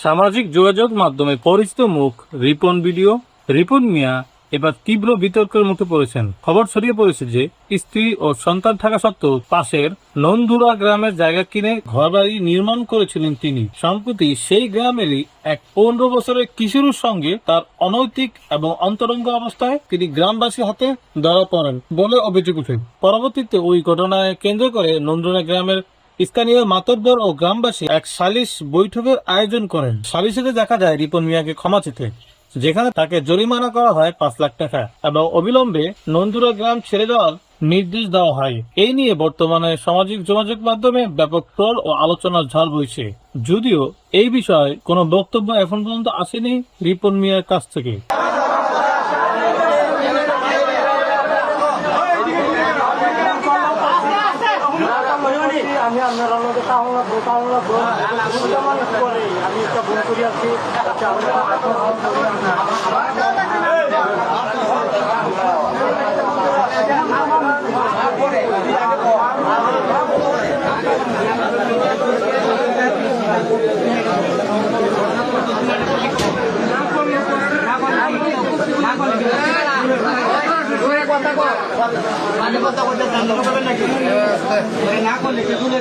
সামাজিক যোগাযোগ মাধ্যমে পরিচিত মুখ রিপন ভিডিও। রিপন মিয়া এবার তীব্র বিতর্কের মুখে পড়েছেন। খবর ছড়িয়ে পড়েছে যে স্ত্রী ও সন্তান থাকা সত্ত্বেও পাশের নন্দুরা গ্রামের জায়গা কিনে ঘরবাড়ি নির্মাণ করেছিলেন তিনি। সম্প্রতি সেই গ্রামেরই এক 15 বছরের কিশোরের সঙ্গে তার অনৈতিক এবং অন্তরঙ্গ অবস্থায় তিনি গ্রামবাসী হাতে ধরা পড়েন বলে অভিযোগ ওঠে। পরবর্তীতে ওই ঘটনায় কেন্দ্র করে নন্দুরা গ্রামের স্থানীয় মাতব্বর ও গ্রামবাসী এক সালিশ বৈঠকের আয়োজন করেন। সালিশে দেখা যায় রিপন মিয়াকে ক্ষমা চেতে, যেখানে তাকে জরিমানা করা হয় 5 লাখ টাকা এবং অবিলম্বে নন্দুরা গ্রাম ছেড়ে দেওয়ার নির্দেশ দেওয়া হয়। এই নিয়ে বর্তমানে সামাজিক যোগাযোগ মাধ্যমে ব্যাপক ট্রল ও আলোচনার ঝড় বইছে। যদিও এই বিষয়ে কোনো বক্তব্য এখন পর্যন্ত আসেনি রিপন মিয়ার কাছ থেকে। আমি আপনার আমাদের মানুষ করে আমি একটা ভুল করি আছি। কথা করতে নাকি না করলে কি শুনে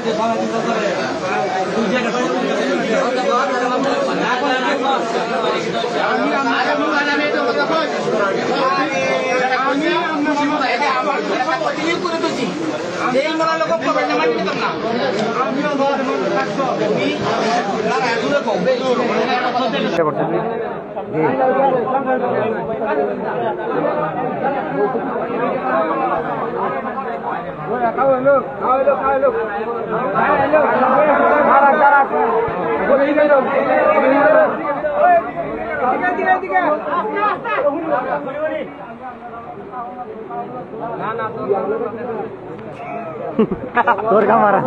তোর কামারা